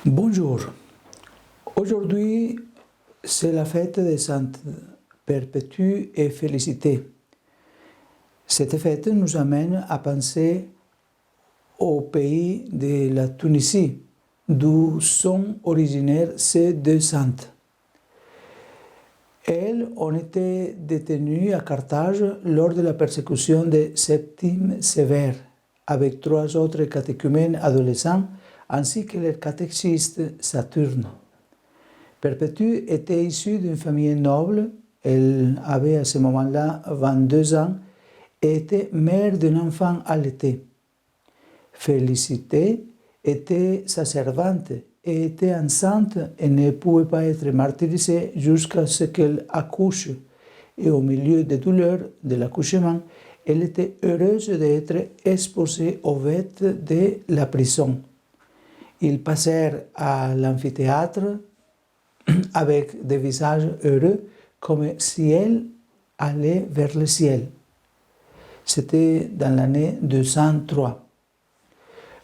Bonjour. Aujourd'hui, c'est la fête de Sainte Perpétue et Félicité. Cette fête nous amène à penser au pays de la Tunisie, d'où sont originaires ces deux saintes. Elles ont été détenues à Carthage lors de la persécution de Septime Sévère, avec 3 autres catéchumènes adolescents, ainsi que leur catéchiste Saturne. Perpétue était issue d'une famille noble, elle avait à ce moment-là 22 ans et était mère d'un enfant allaité. Félicité était sa servante et était enceinte et ne pouvait pas être martyrisée jusqu'à ce qu'elle accouche. Et au milieu des douleurs de l'accouchement, elle était heureuse d'être exposée aux bêtes de la prison. Ils passèrent à l'amphithéâtre avec des visages heureux, comme si elle allait vers le ciel. C'était dans l'année 203.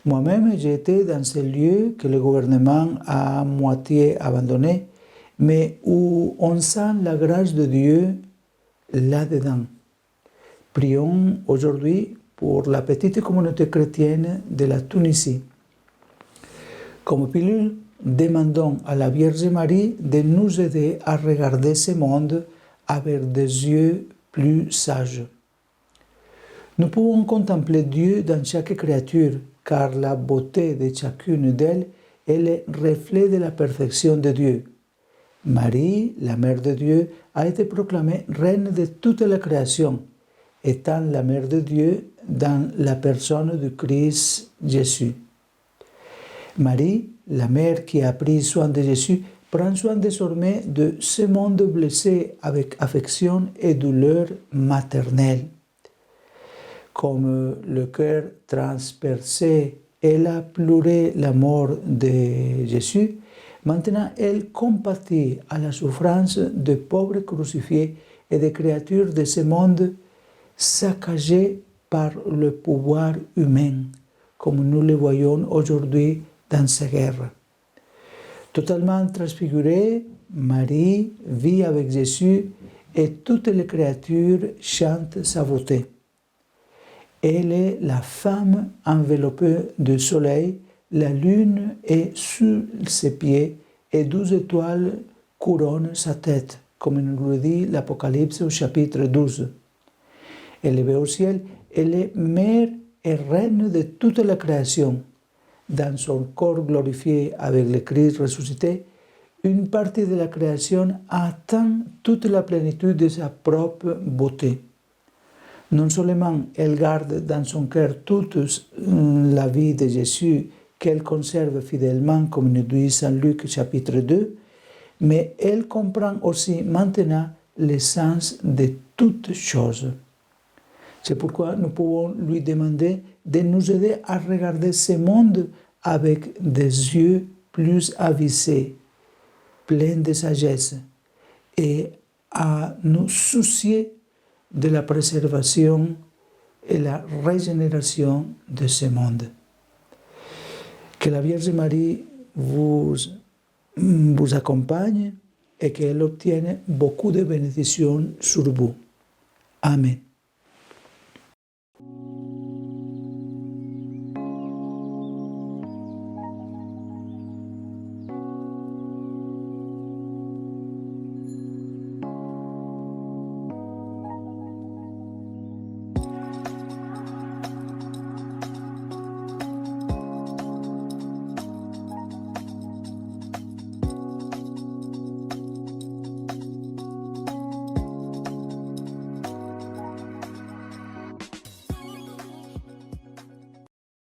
Moi-même, j'ai été dans ce lieu que le gouvernement a à moitié abandonné, mais où on sent la grâce de Dieu là-dedans. Prions aujourd'hui pour la petite communauté chrétienne de la Tunisie. Comme pilule, demandons à la Vierge Marie de nous aider à regarder ce monde avec des yeux plus sages. Nous pouvons contempler Dieu dans chaque créature, car la beauté de chacune d'elles est le reflet de la perfection de Dieu. Marie, la Mère de Dieu, a été proclamée reine de toute la création, étant la Mère de Dieu dans la personne du Christ Jésus. Marie, la Mère qui a pris soin de Jésus, prend soin désormais de ce monde blessé avec affection et douleur maternelle. Comme le cœur transpercé, elle a pleuré la mort de Jésus. Maintenant, elle compatit à la souffrance de pauvres crucifiés et des créatures de ce monde saccagées par le pouvoir humain, comme nous le voyons aujourd'hui dans ces guerres. Totalement transfigurée, Marie vit avec Jésus et toutes les créatures chantent sa beauté. Elle est la femme enveloppée de soleil, la lune est sous ses pieds et 12 étoiles couronnent sa tête, comme nous le dit l'Apocalypse au chapitre 12. Élevée au ciel, elle est mère et reine de toute la création. Dans son corps glorifié avec le Christ ressuscité, une partie de la création atteint toute la plénitude de sa propre beauté. Non seulement elle garde dans son cœur toute la vie de Jésus qu'elle conserve fidèlement, comme nous dit Saint Luc chapitre 2, mais elle comprend aussi maintenant l'essence de toutes choses. C'est pourquoi nous pouvons lui demander de nous aider à regarder ce monde avec des yeux plus avisés, pleins de sagesse, et à nous soucier de la préservation et la régénération de ce monde. Que la Vierge Marie vous accompagne et qu'elle obtienne beaucoup de bénédictions sur vous. Amen.